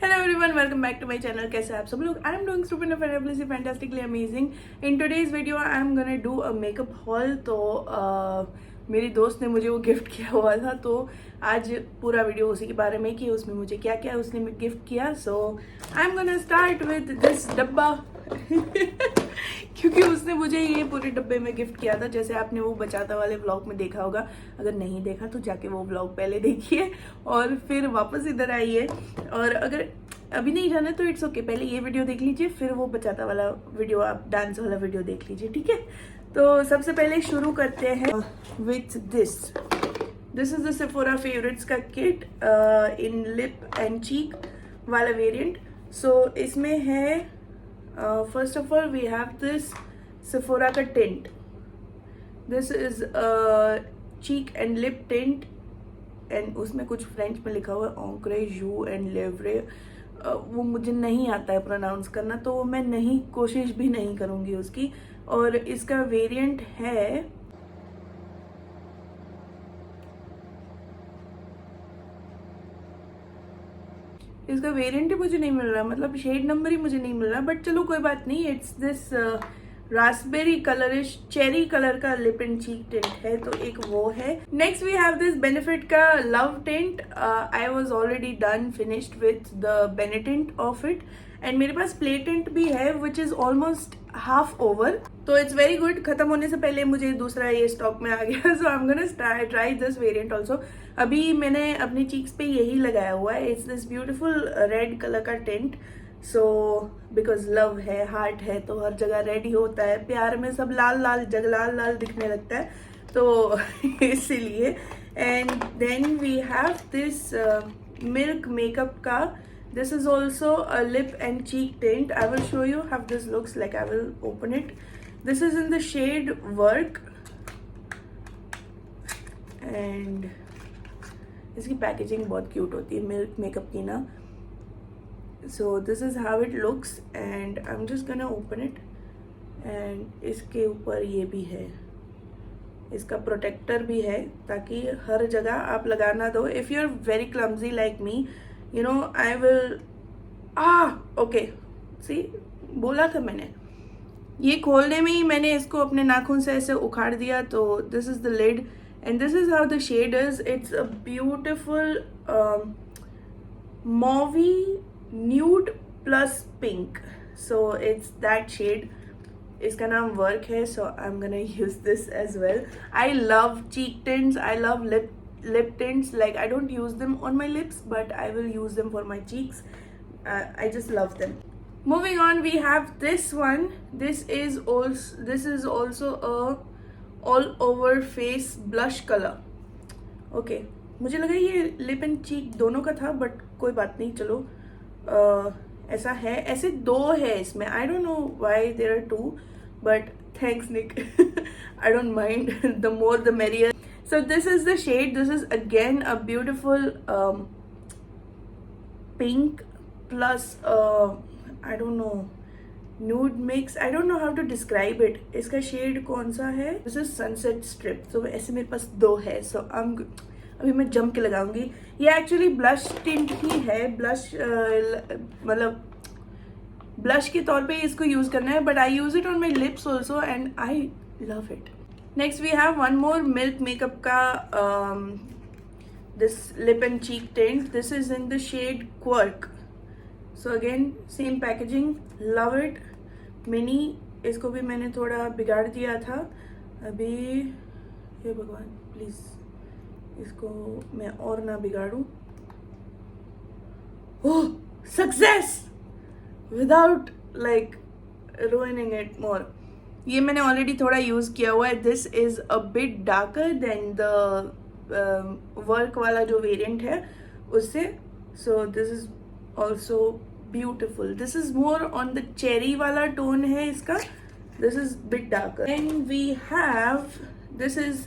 Hello everyone, welcome back to my channel. कैसे हैं आप सब लोग? I am doing super fabulously fantastically amazing. In today's video I am gonna do a makeup haul. तो मेरी दोस्त ने मुझे वो गिफ्ट किया हुआ था, तो आज पूरा वीडियो उसी के बारे में कि उसमें मुझे क्या क्या उसने गिफ्ट किया. So I am gonna start with this डब्बा क्योंकि उसने मुझे ये पूरे डब्बे में गिफ्ट किया था. जैसे आपने वो बचाता वाले व्लॉग में देखा होगा, अगर नहीं देखा तो जाके वो व्लॉग पहले देखिए और फिर वापस इधर आइए. और अगर अभी नहीं जाना तो इट्स ओके, पहले ये वीडियो देख लीजिए, फिर वो बचाता वाला वीडियो, आप डांस वाला वीडियो देख लीजिए, ठीक है. तो सबसे पहले शुरू करते हैं with this is the Sephora favourites का kit in lip and cheek वाला वेरिएंट. सो इसमें है first of all we have this Sephora का tint. This is cheek and lip tint and उसमें कुछ फ्रेंच में लिखा हुआ है ऑंक्रे जू एंड लेवरे. वो मुझे नहीं आता है प्रोनाउंस करना, तो मैं नहीं कोशिश भी नहीं करूँगी उसकी. और इसका वेरिएंट है इसका वेरिएंट ही मुझे नहीं मिल रहा, मतलब शेड नंबर ही मुझे नहीं मिल रहा, बट चलो कोई बात नहीं. It's this raspberry colourish cherry colour का लिप एंड चीक टिंट है, तो एक वो है. Next we have this Benefit का love tint. I was already done finished with the Benetint of it and मेरे पास प्ले टिंट भी है which is almost half over, तो इट्स वेरी गुड. खत्म होने से पहले मुझे दूसरा ये स्टॉक में आ गया. So I am gonna try this variant also. अभी मैंने अपनी चीक्स पे यही लगाया हुआ है. It's this beautiful red colour का टिंट. सो बिकॉज लव है, हार्ट है, तो हर जगह रेड ही होता है. प्यार में सब लाल लाल लाल लाल दिखने लगता है, तो इसीलिए. And then we have this Milk Makeup का. This is also a lip and cheek tint. I will show you how this looks like. I will open it. This is in the shade Work. And इसकी packaging बहुत cute होती है milk makeup की ना. So this is how it looks and I'm just gonna open it. And इसके ऊपर ये भी है, इसका प्रोटेक्टर भी है ताकि हर जगह आप लगा ना दो. If you're very clumsy like me, you know, I will okay, see, बोला था मैंने, ये खोलने में ही मैंने इसको अपने नाखून से ऐसे उखाड़ दिया. तो this is the lid and this is how the shade is. It's a beautiful mauvey nude plus pink. So it's that shade. इसका नाम वर्क है. So I am gonna use this as well. I love cheek tints, I love lip tints. Like, I don't use them on my lips, but I will use them for my cheeks. I just love them. Moving on, we have this one. This is also a all over face blush color. Okay, मुझे लगा ये lip and cheek दोनों का था, but कोई बात नहीं, चलो. ऐसा है, ऐसे दो है इसमें. I don't know why there are two, but thanks Nick. I don't mind. The more the merrier. So this is the shade. This is again a beautiful pink plus I don't know, nude mix. I don't know how to describe it. इसका shade कौन सा है? This is Sunset Strip. So ऐसे मेरे पास दो है. So अभी मैं जम के लगाऊंगी. ये actually blush tint ही है. Blush मतलब blush के तौर पे इसको यूज करना है, but I use it on my lips also and I love it. Next we have one more milk makeup का this lip and cheek tint. This is in the shade Quirk. So again same packaging, love it. Mini. इसको भी मैंने थोड़ा बिगाड़ दिया था अभी. हे भगवान प्लीज इसको मैं और ना बिगाड़ूं. Oh, success without like ruining it more. ये मैंने ऑलरेडी थोड़ा यूज़ किया हुआ है. This is a bit darker than the work वाला जो वेरिएंट है उससे. So this is also beautiful. This is more on the cherry वाला टोन है इसका. This is bit darker. And we have this is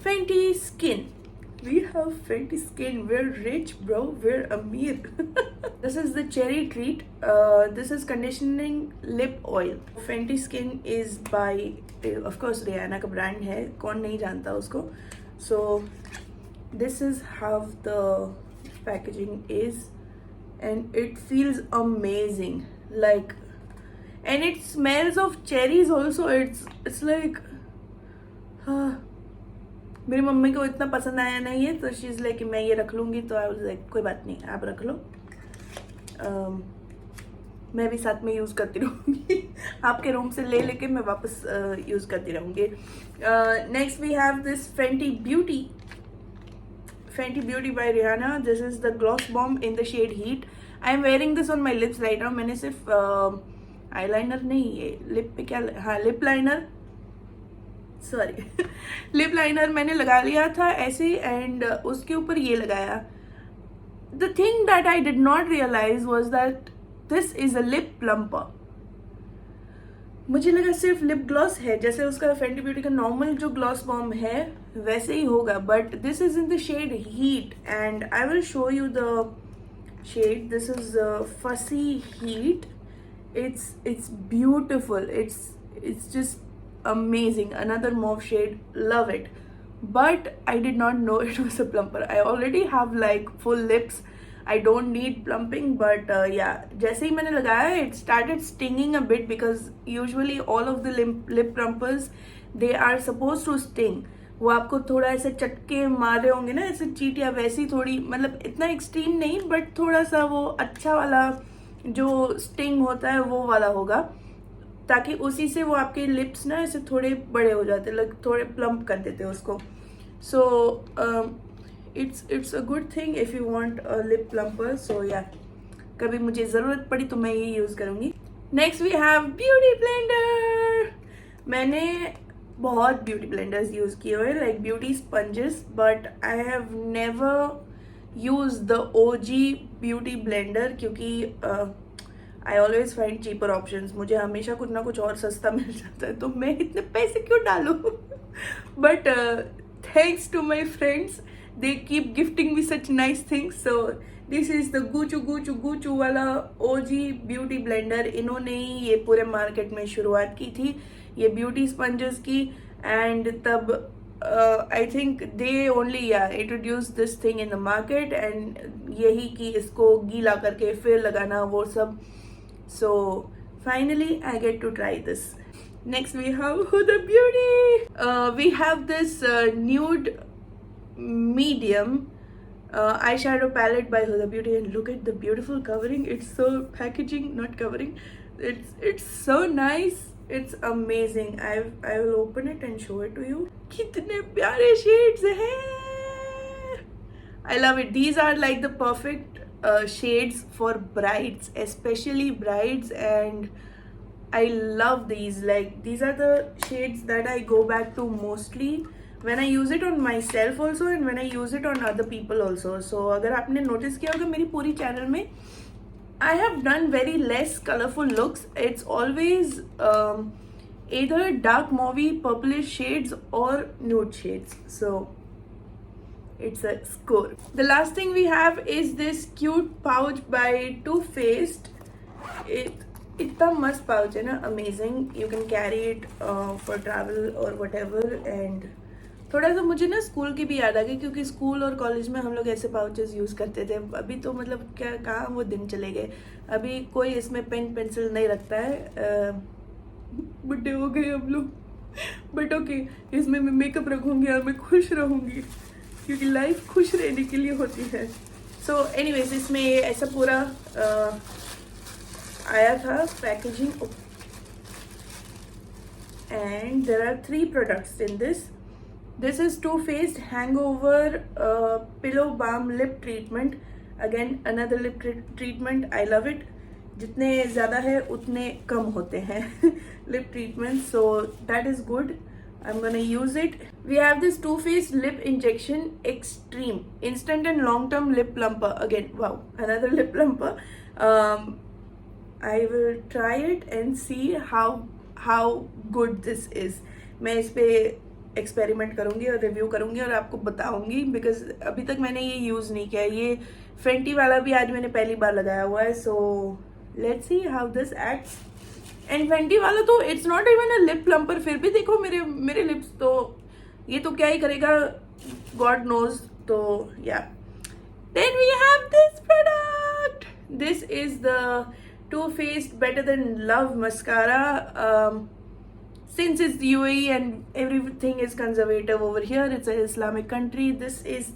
Fenty Skin. We have Fenty Skin. We're rich, bro. We're Amir. This is the cherry treat. This is conditioning lip oil. Fenty Skin is by, of course, Rihanna का brand है. कौन नहीं जानता उसको. So this is how the packaging is. and it feels amazing, like, and it smells of cherries also. It's like मेरी mummy को इतना पसंद आया नहीं है, तो शी इज़ लाइक मैं ये रख लूँगी, तो आई वाज लाइक कोई बात नहीं, आप रख लो, मैं भी साथ में यूज़ करती रहूँगी आपके रूम से ले लेके मैं वापस यूज़ करती रहूँगी. Next we have this Fenty Beauty by Rihanna. This is the gloss bomb in the shade Heat. I am wearing this on my lips right now. मैंने सिर्फ eyeliner नहीं, ये लिप पे क्या, हाँ lip liner, sorry lip liner मैंने लगा लिया था ऐसे, एंड उसके ऊपर ये लगाया. The thing that I did not realize was that this is a lip plumper. मुझे लगा सिर्फ लिप ग्लॉस है, जैसे उसका Fenty Beauty का नॉर्मल जो ग्लॉस बॉम है वैसे ही होगा, but this is in the shade heat and I will show you the shade. This is fussy heat. It's beautiful. It's just amazing. Another mauve shade, love it. But I did not know it was a plumper. I already have like full lips. I don't need plumping, but yeah, जैसे ही मैंने लगाया it started stinging a bit, because usually all of the lip plumpers they are supposed to sting. वो आपको थोड़ा ऐसे चटके मार रहे होंगे ना, ऐसे चीटियाँ वैसी थोड़ी, मतलब इतना एक्सट्रीम नहीं, बट थोड़ा सा वो अच्छा वाला जो स्टिंग होता है वो वाला होगा, ताकि उसी से वो आपके लिप्स ना ऐसे थोड़े बड़े हो जाते, like थोड़े प्लम्प कर देते हैं उसको. सो it's a good thing if you want a lip plumper. So yeah, कभी मुझे ज़रूरत पड़ी तो मैं ये यूज़ करूँगी. Next we have beauty blender. मैंने बहुत ब्यूटी ब्लेंडर्स यूज़ किए हुए, like beauty sponges, but I have never used the OG beauty blender, क्योंकि I always find cheaper options. मुझे हमेशा कुछ ना कुछ और सस्ता मिल जाता है, तो मैं इतने पैसे क्यों डालूँ. But thanks to my friends, they keep gifting me such nice things. So this is the Gucci वाला OG beauty blender. इन्होंने ही ये पूरे मार्केट में शुरुआत की थी ये ब्यूटी स्पंजेस की, एंड तब I think they only introduced this thing in the market, and यही कि इसको गीला करके फिर लगाना वो सब. So finally I get to try this. Next we have Huda Beauty. We have this nude medium eyeshadow palette by Huda Beauty, and look at the beautiful covering. It's so packaging, not covering. It's so nice. It's amazing. I will open it and show it to you. कितने प्यारे shades हैं. I love it. These are like the perfect shades for brides, especially brides, and I love these. Like these are the shades that I go back to mostly when I use it on myself also, and when I use it on other people also. So अगर आपने notice किया होगा मेरी पूरी channel में I have done very less colorful looks. It's always either dark mauvey purplish shades or nude shades. So it's a score. The last thing we have is this cute pouch by Too Faced. इतना मस्त pouch है ना, amazing. You can carry it for travel और what ever. And थोड़ा सा मुझे ना school की भी याद आ गई, क्योंकि स्कूल और कॉलेज में हम लोग ऐसे पाउचेस यूज़ करते थे. अभी तो मतलब क्या कहाँ वो दिन चले गए. अभी कोई इसमें पेन पेंसिल नहीं रखता है. बुढ़े हो गए हम लोग. बट ओके, इसमें मैं मेकअप रखूँगी और मैं खुश रहूँगी, क्योंकि लाइफ खुश रहने के लिए होती है. सो एनीवेज, इसमें ये ऐसा पूरा आया था packaging, and there are 3 products in this. This is Too Faced Hangover Pillow Balm Lip Treatment. Again another lip treatment. I love it. जितने ज़्यादा है उतने कम होते हैं lip treatment, so that is good. I'm gonna use it. We have this Too Faced Lip Injection Extreme Instant and Long Term Lip Plumper. Again, wow, another lip plumper. I will try it and see how good this is. मैं इस पे experiment करूँगी और review करूँगी और आपको बताऊँगी, because अभी तक मैंने ये यूज़ नहीं किया. ये Fenty वाला भी आज मैंने पहली बार लगाया हुआ है. So let's see how this acts. And Fenty वाला तो it's not even a lip plumper. फिर भी देखो मेरे लिप्स तो ये तो क्या ही करेगा, गॉड नोज. तो yeah, then we have this product. this is the Too Faced Better Than Love mascara. Since it's UAE and everything is conservative over here, it's an Islamic country, this is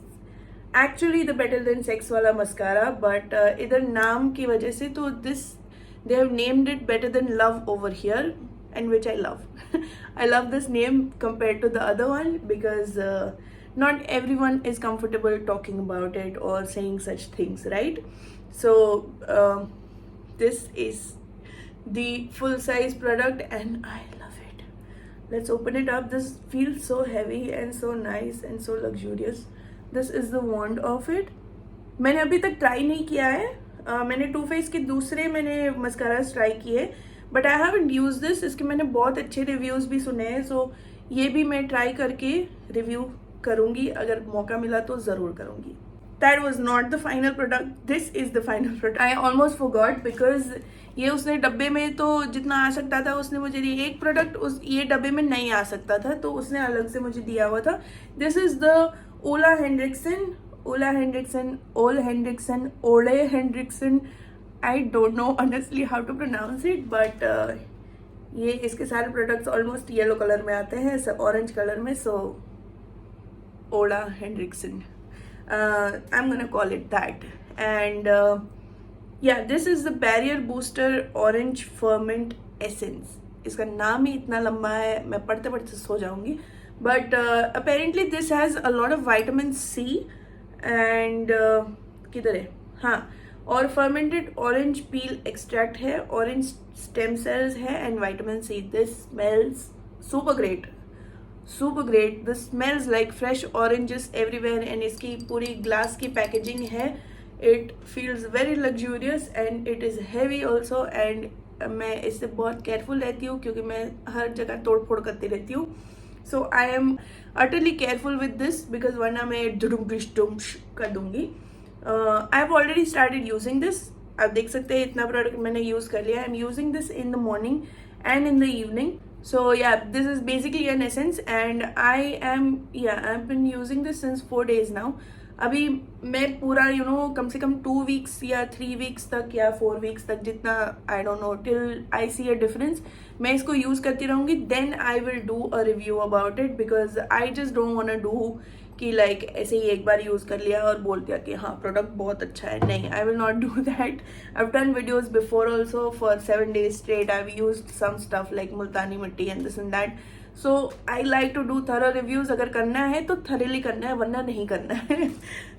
actually the Better Than Sex wala mascara, but idhar naam ki wajah se to this they have named it Better Than Love over here, and which I love. I love this name compared to the other one because not everyone is comfortable talking about it or saying such things, right? So this is the full size product and I love it. Let's open it up. This feels so heavy and so nice and so luxurious. This is the wand of it. मैंने अभी तक try नहीं किया है. मैंने to face के दूसरे मैंने मस्कारास ट्राई किए, but I haven't use this. इसके मैंने बहुत अच्छे रिव्यूज़ भी सुने हैं, सो ये भी मैं ट्राई करके रिव्यू करूँगी. अगर मौका मिला तो ज़रूर करूँगी. That was not the final product. This is the final product. I almost forgot because ये उसने डब्बे में तो जितना आ सकता था उसने मुझे दिया. एक प्रोडक्ट उस ये डब्बे में नहीं आ सकता था तो उसने अलग से मुझे दिया हुआ था. This is the Ole Henriksen. I don't know honestly how to pronounce it, but ये इसके सारे प्रोडक्ट्स ऑलमोस्ट येलो कलर में आते हैं, ऑरेंज कलर में. सो Ole Henriksen. I'm gonna call it that. And yeah, this is the Barrier Booster Orange Ferment Essence. इसका नाम ही इतना लंबा है, मैं पढ़ते पढ़ते सो जाऊंगी. But apparently this has a lot of vitamin C and किधर है, हाँ, और fermented orange peel extract है, orange stem cells है and vitamin C. This smells super great. Super great. This smells like fresh oranges everywhere and इसकी पूरी glass की packaging है. It feels very luxurious and it is heavy also. and मैं इससे बहुत careful रहती हूँ क्योंकि मैं हर जगह तोड़ फोड़ करती रहती हूँ. So I am utterly careful with this because वरना मैं डुम्श कर दूँगी. I have already started using this. आप देख सकते हैं इतना प्रोडक्ट मैंने यूज़ कर लिया. I am using this in the morning and in the evening. So yeah, this is basically an essence and I've been using this since 4 days now. अभी मैं पूरा कम से कम 2 weeks या 3 weeks तक या 4 weeks तक जितना I don't know till I see a difference मैं इसको यूज़ करती रहूँगी. Then I will do a review about it because I just don't want to do कि लाइक ऐसे ही एक बार यूज़ कर लिया और बोल दिया कि हाँ प्रोडक्ट बहुत अच्छा है. नहीं, I will not do that. I have done videos before also for 7 days straight. I have used some stuff like multani mitti and this and that. So I like to do thorough reviews. अगर करना है तो थरीली करना है, वरना नहीं करना है.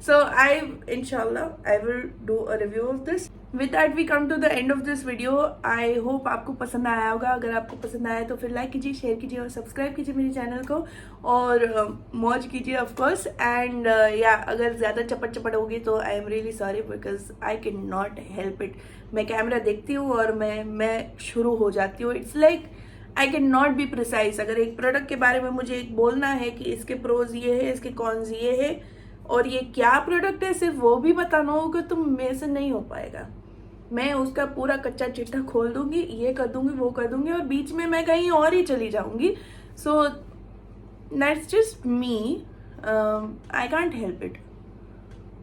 सो आई इंशाल्लाह I will do a review of this. With that we come to the end of this video. I hope आपको पसंद आया होगा. अगर आपको पसंद आया तो फिर लाइक कीजिए, शेयर कीजिए और सब्सक्राइब कीजिए मेरे चैनल को और मौज कीजिए ऑफकोर्स. एंड या अगर ज़्यादा चपट चपट होगी तो I am really sorry because I can not help it. मैं कैमरा देखती हूँ और मैं शुरू हो जाती हूँ. It's like I can not be precise. अगर एक प्रोडक्ट के बारे में मुझे एक बोलना है कि इसके प्रोज ये है, इसके कॉन्स ये है और ये क्या प्रोडक्ट है, सिर्फ वो भी बताना होगा तो मेरे से नहीं हो पाएगा. मैं उसका पूरा कच्चा चिट्ठा खोल दूंगी, ये कर दूंगी, वो कर दूंगी और बीच में मैं कहीं और ही चली जाऊंगी. So that's just me. I can't help it.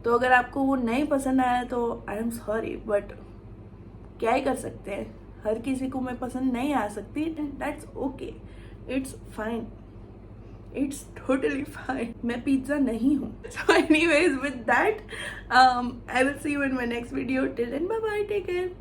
तो अगर आपको वो नहीं पसंद आया तो आई एम सॉरी, बट क्या ही कर सकते हैं. हर किसी को मैं पसंद नहीं आ सकती and that's okay. It's fine. It's totally fine. मैं पिज्जा नहीं हूँ. So anyways, with that, I will see you in my next video. Till then, bye bye. Take care.